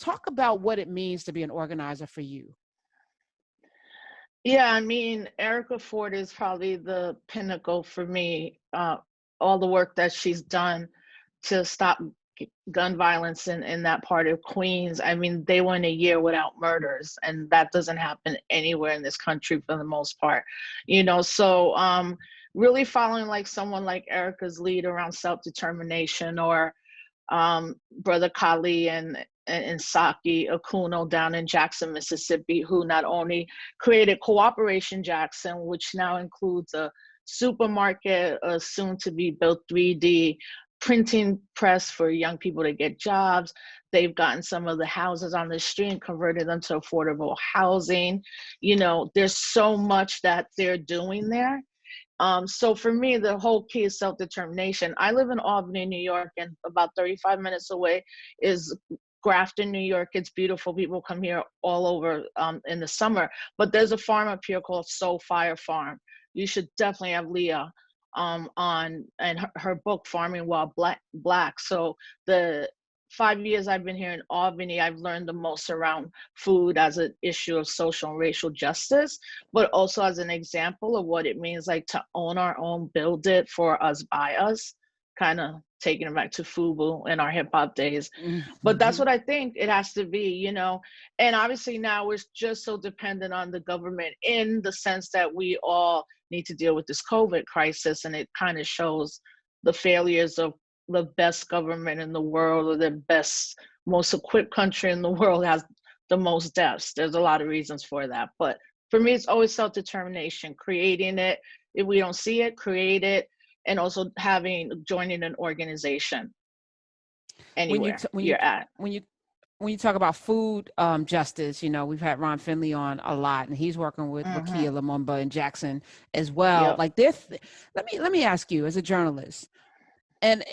Talk about what it means to be an organizer for you. Yeah, I mean, Erica Ford is probably the pinnacle for me. All the work that she's done to stop gun violence in that part of Queens. I mean, they went a year without murders, and that doesn't happen anywhere in this country for the most part. So really following like someone like Erica's lead around self-determination, or Brother Kali and Saki Akuno down in Jackson, Mississippi, who not only created Cooperation Jackson, which now includes a supermarket, a soon to be built 3D printing press for young people to get jobs. They've gotten some of the houses on the street and converted them to affordable housing. There's so much that they're doing there. So for me, the whole key is self-determination. I live in Albany, New York, and about 35 minutes away is Grafton, New York. It's beautiful. People come here all over in the summer. But there's a farm up here called Soul Fire Farm. You should definitely have Leah on, and her book, Farming While Black. So the 5 years I've been here in Albany, I've learned the most around food as an issue of social and racial justice, but also as an example of what it means like to own our own, build it for us, by us, kind of taking it back to FUBU in our hip hop days. But that's what I think it has to be, and obviously now we're just so dependent on the government, in the sense that we all need to deal with this COVID crisis, and it kind of shows the failures of the best government in the world, or the best, most equipped country in the world has the most deaths. There's a lot of reasons for that. But for me, it's always self-determination, creating it. If we don't see it, create it. And also joining an organization anywhere you're at. When you talk about food justice, we've had Ron Finley on a lot, and he's working with Wakia Lumumba and Jackson as well. Yep. Like this, let me ask you, as a journalist, and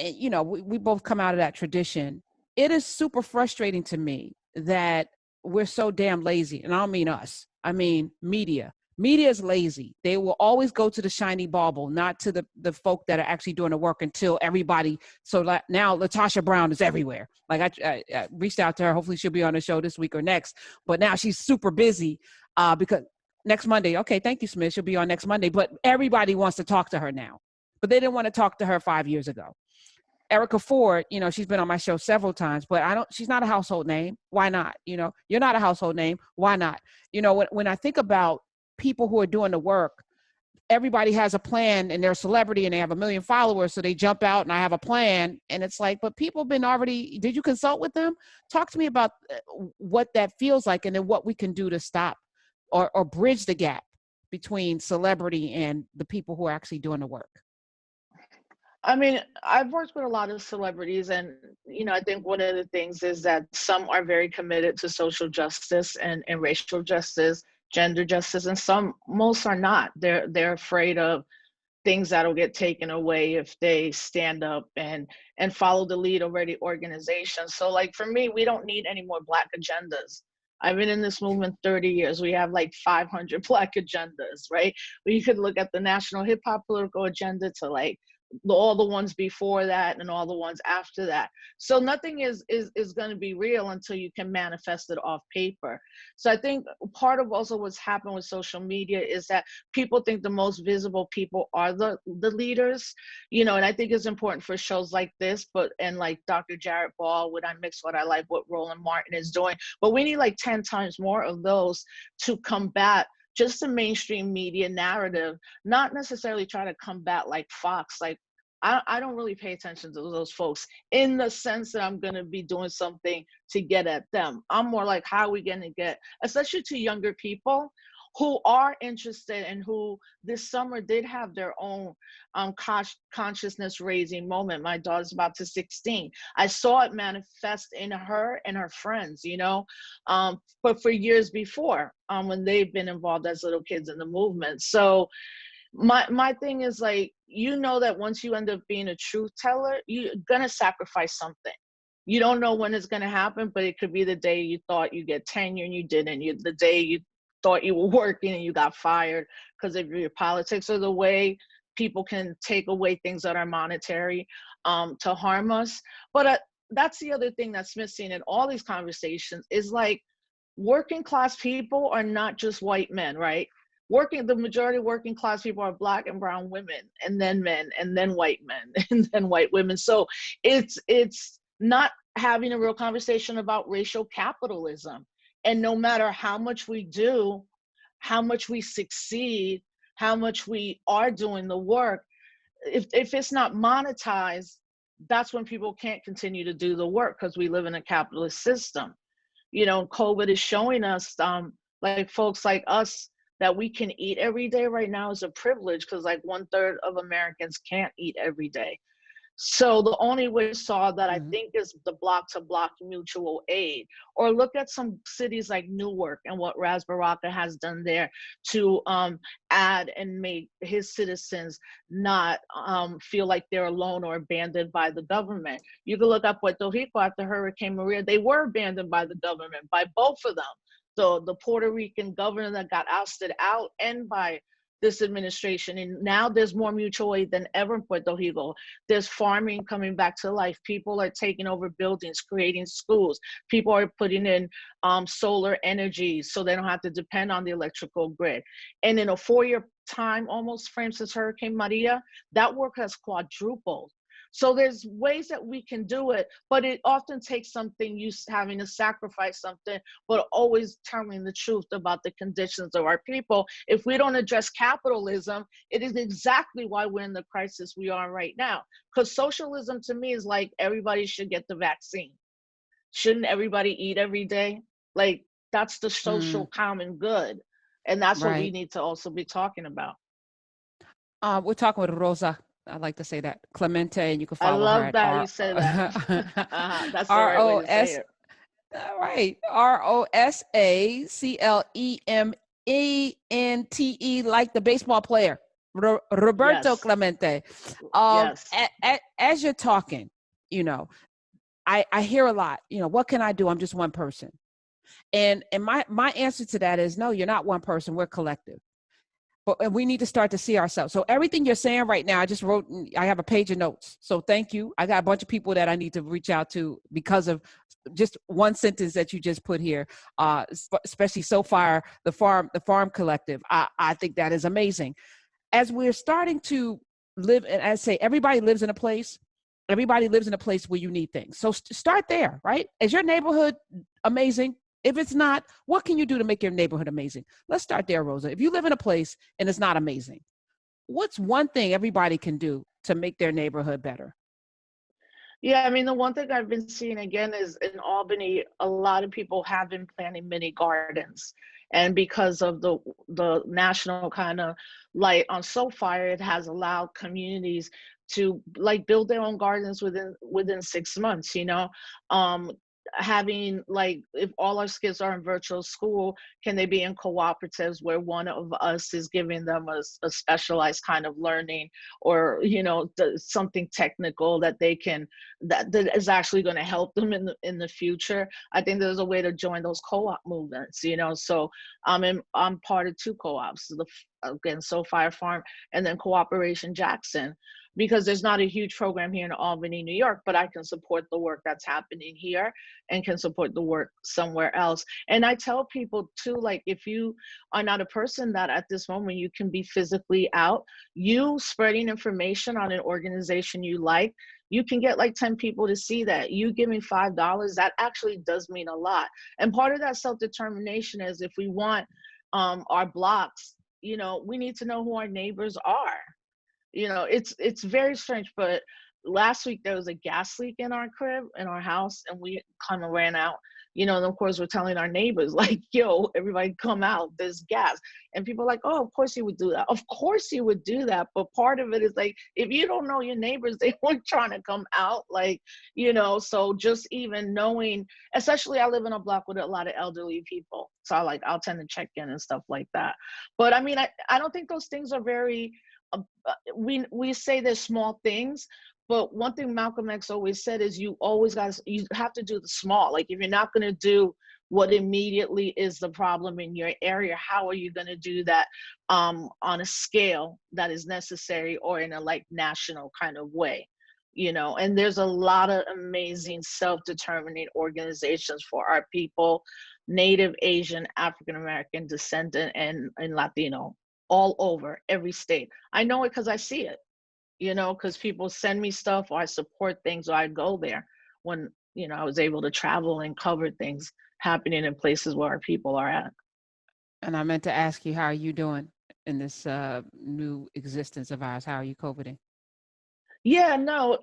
we both come out of that tradition. It is super frustrating to me that we're so damn lazy, and I don't mean us. I mean media. Media is lazy. They will always go to the shiny bauble, not to the folk that are actually doing the work, until everybody. So now Latasha Brown is everywhere. Like I reached out to her. Hopefully she'll be on the show this week or next. But now she's super busy because next Monday. Okay, thank you, Smith. She'll be on next Monday. But everybody wants to talk to her now. But they didn't want to talk to her 5 years ago. Erica Ford, she's been on my show several times, but she's not a household name. Why not? You're not a household name. Why not? When I think about people who are doing the work, everybody has a plan, and they're a celebrity and they have 1 million followers. So they jump out and I have a plan, and it's like, but people have been already, did you consult with them? Talk to me about what that feels like, and then what we can do to stop or bridge the gap between celebrity and the people who are actually doing the work. I mean, I've worked with a lot of celebrities, and, I think one of the things is that some are very committed to social justice and racial justice, gender justice, and most are not. They're afraid of things that'll get taken away if they stand up and follow the lead of already organizations. So like for me, we don't need any more Black agendas. I've been in this movement 30 years. We have like 500 Black agendas, right? We could look at the national hip hop political agenda to like all the ones before that and all the ones after that. So nothing is going to be real until you can manifest it off paper. So I think part of also what's happened with social media is that people think the most visible people are the leaders, and I think it's important for shows like this, and like Dr. Jared Ball with I Mix What I Like, what Roland Martin is doing, but we need like 10 times more of those to combat just the mainstream media narrative, not necessarily try to combat like Fox. Like, I don't really pay attention to those folks in the sense that I'm going to be doing something to get at them. I'm more like, how are we going to get, especially to younger people who are interested and who this summer did have their own consciousness raising moment. My daughter's about to 16. I saw it manifest in her and her friends, but for years before, when they've been involved as little kids in the movement. So my thing is like, that once you end up being a truth teller, you're going to sacrifice something. You don't know when it's going to happen, but it could be the day you thought you get tenure and you didn't. The day you thought you were working and you got fired because of your politics, or the way people can take away things that are monetary to harm us. But that's the other thing that's missing in all these conversations is like working class people are not just white men, right? The majority of working class people are black and brown women, and then men, and then white men, and then white women. So it's not having a real conversation about racial capitalism. And no matter how much we do, how much we succeed, how much we are doing the work, if it's not monetized, that's when people can't continue to do the work because we live in a capitalist system. COVID is showing us, like folks like us, that we can eat every day right now is a privilege because like 1/3 of Americans can't eat every day. So the only way saw that I Mhm. think is the block to block mutual aid, or look at some cities like Newark and what Ras Baraka has done there to add and make his citizens not feel like they're alone or abandoned by the government. You can look up Puerto Rico after Hurricane Maria. They were abandoned by the government, by both of them. So the Puerto Rican governor that got ousted out and by this administration. And now there's more mutual aid than ever in Puerto Rico. There's farming coming back to life. People are taking over buildings, creating schools. People are putting in solar energy so they don't have to depend on the electrical grid. And in a 4-year time, almost frame since Hurricane Maria, that work has quadrupled. So there's ways that we can do it, but it often takes something, you having to sacrifice something, but always telling the truth about the conditions of our people. If we don't address capitalism, it is exactly why we're in the crisis we are right now. Because socialism to me is like everybody should get the vaccine. Shouldn't everybody eat every day? Like that's the social Mm, common good. And that's what we right. need to also be talking about. We're talking with Rosa. I like to say that Clemente, and you can I follow her love at that you R say that. That's the R right way O to say S. it. All right, RosaClemente, like the baseball player, Roberto Yes. Clemente. Yes. As you're talking, you know, I hear a lot. What can I do? I'm just one person, and my answer to that is no. You're not one person. We're collective. But we need to start to see ourselves. So everything you're saying right now, I just wrote, I have a page of notes. So thank you. I got a bunch of people that I need to reach out to because of just one sentence that you just put here, especially so far, the farm collective. I think that is amazing. As we're starting to live, and I say everybody lives in a place where you need things. So start there, right? Is your neighborhood amazing? If it's not, what can you do to make your neighborhood amazing? Let's start there, Rosa. If you live in a place and it's not amazing, what's one thing everybody can do to make their neighborhood better? Yeah, I mean, the one thing I've been seeing again is in Albany, a lot of people have been planting mini gardens. And because of the national kind of light on SoFire, it has allowed communities to like build their own gardens within 6 months, having like if all our kids are in virtual school, can they be in cooperatives where one of us is giving them a specialized kind of learning, or something technical that they can that is actually going to help them in the future. I think there's a way to join those co-op movements, so I'm part of two co-ops, again SoFire Farm and then Cooperation Jackson, because there's not a huge program here in Albany, New York, but I can support the work that's happening here and can support the work somewhere else. And I tell people too, like if you are not a person that at this moment you can be physically out, you spreading information on an organization you like, you can get like 10 people to see that. You give me $5, that actually does mean a lot. And part of that self-determination is if we want our blocks, we need to know who our neighbors are. It's very strange, but last week there was a gas leak in our crib, in our house, and we kind of ran out. And of course we're telling our neighbors like, yo, everybody come out, there's gas. And people are like, oh, of course you would do that. Of course you would do that. But part of it is like, if you don't know your neighbors, they weren't trying to come out. Like, so just even knowing, especially I live in a block with a lot of elderly people. So I'll tend to check in and stuff like that. But I mean, I don't think those things are very, we say there's small things, but one thing Malcolm X always said is you have to do the small. Like if you're not going to do what immediately is the problem in your area, how are you going to do that on a scale that is necessary or in a like national kind of way? and there's a lot of amazing self-determining organizations for our people, Native, Asian, African American descendant, and Latino, all over every state. I know it because I see it, because people send me stuff, or I support things, or I go there when, I was able to travel and cover things happening in places where our people are at. And I meant to ask you, how are you doing in this new existence of ours? How are you coping? Yeah, no.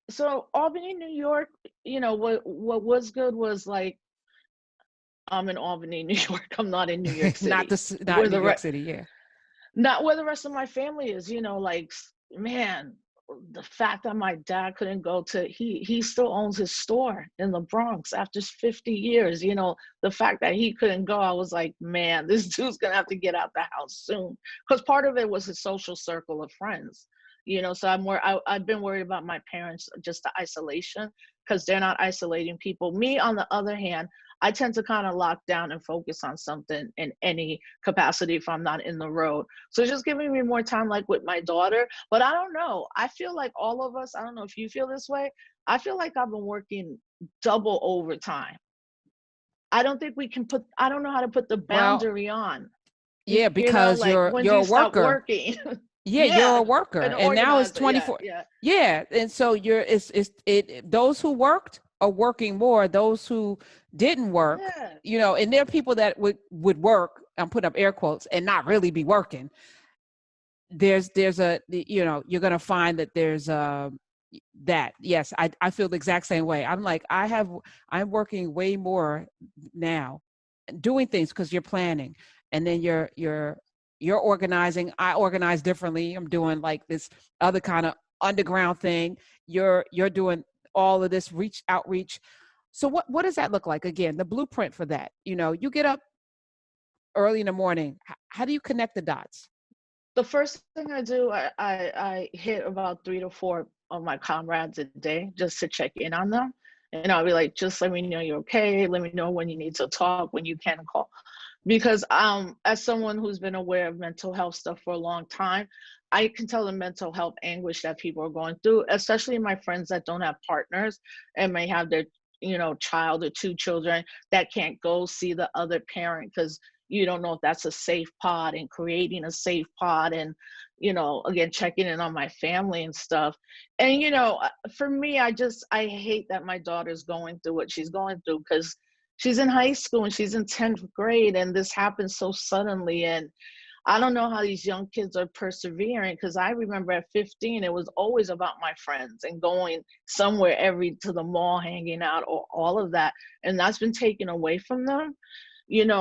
So Albany, New York, what was good was like I'm in Albany, New York. I'm not in New York Not City, this, not where New the York City, yeah. not where the rest of my family is. Like man, the fact that my dad couldn't go to he still owns his store in the Bronx after 50 years. The fact that he couldn't go, I was like, man, this dude's gonna have to get out the house soon. Because part of it was his social circle of friends. So I've been worried about my parents, just the isolation, because they're not isolating people. Me, on the other hand, I tend to kind of lock down and focus on something in any capacity if I'm not in the road. So it's just giving me more time, like with my daughter. But I don't know. I feel like all of us, I don't know if you feel this way. I feel like I've been working double overtime. I don't think I don't know how to put the Well, boundary on. yeah, because Like you're when do you're a you stop worker. working? Yeah, you're Yeah, a worker, an and now it's organizer. Yeah, 24. yeah, Yeah, and so those who worked are working more. Those who didn't work, yeah. and there are people that would work, I'm putting up air quotes, and not really be working. There's a, you're gonna find that there's that. Yes, I feel the exact same way. I'm like, I'm working way more now, doing things because you're planning, and then you're organizing. I organize differently. I'm doing like this other kind of underground thing. You're doing all of this outreach. So what does that look like? Again, the blueprint for that. You get up early in the morning. How do you connect the dots? The first thing I do, I hit about 3 to 4 of my comrades a day just to check in on them. And I'll be like, just let me know you're okay. Let me know when you need to talk, when you can call. Because as someone who's been aware of mental health stuff for a long time, I can tell the mental health anguish that people are going through, especially my friends that don't have partners and may have their, child or two children that can't go see the other parent because you don't know if that's a safe pod, and creating a safe pod, and again, checking in on my family and stuff. And for me, I hate that my daughter's going through what she's going through, because she's in high school and she's in 10th grade, and this happened so suddenly. And I don't know how these young kids are persevering, because I remember at 15 it was always about my friends and going somewhere to the mall, hanging out, or all of that, and that's been taken away from them.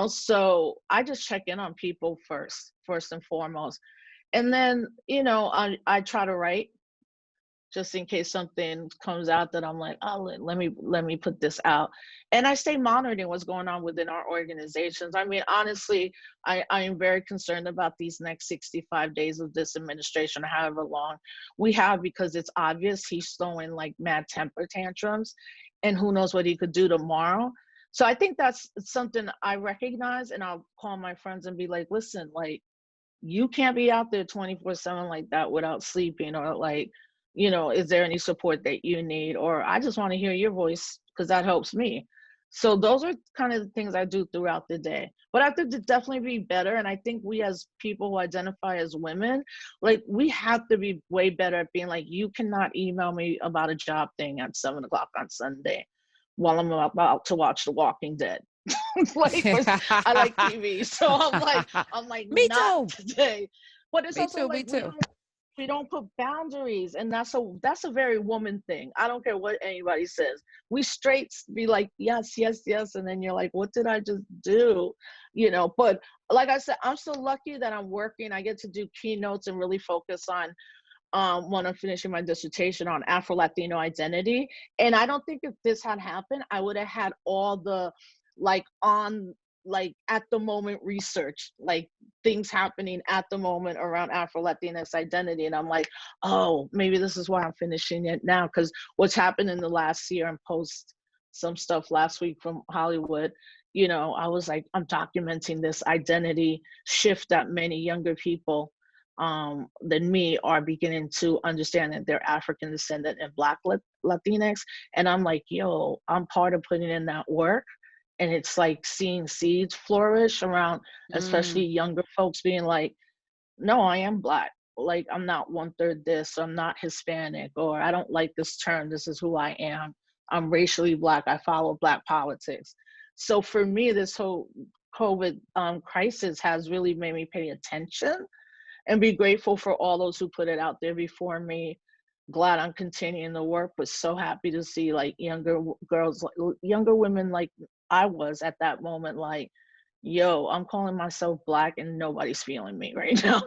So I just check in on people first and foremost. And then, I try to write just in case something comes out that I'm like, oh, let me put this out. And I stay monitoring what's going on within our organizations. I mean, honestly, I am very concerned about these next 65 days of this administration, however long we have, because it's obvious he's throwing like mad temper tantrums, and who knows what he could do tomorrow. So I think that's something I recognize, and I'll call my friends and be like, listen, like, you can't be out there 24/7 like that without sleeping, or like, is there any support that you need? Or I just want to hear your voice because that helps me. So those are kind of the things I do throughout the day. But I have to definitely be better. And I think we, as people who identify as women, like, we have to be way better at being like, you cannot email me about a job thing at 7 o'clock on Sunday while I'm about to watch The Walking Dead. Like, 'cause I like TV, so I'm like, Me not too. today. But it's Me also too. Me like too. we don't put boundaries, and that's a very woman thing. I don't care what anybody says. We straights be like, yes, yes, yes, and then you're like, what did I just do? But like I said, I'm so lucky that I'm working. I get to do keynotes and really focus on when I'm finishing my dissertation on Afro-Latino identity. And I don't think if this had happened, I would have had all the like on like at the moment research, like things happening at the moment around Afro-Latinx identity. And I'm like, oh, maybe this is why I'm finishing it now. Because what's happened in the last year, and post some stuff last week from Hollywood, I was like, I'm documenting this identity shift that many younger people than me are beginning to understand that they're African descendant and Black Latinx. And I'm like, yo, I'm part of putting in that work. And it's like seeing seeds flourish around, especially Mm, younger folks being like, no, I am Black. Like, I'm not one third this, I'm not Hispanic, or I don't like this term. This is who I am. I'm racially Black. I follow Black politics. So for me, this whole COVID crisis has really made me pay attention and be grateful for all those who put it out there before me. Glad I'm continuing the work, but so happy to see like younger girls, younger women like I was at that moment, like, yo, I'm calling myself Black and nobody's feeling me right now.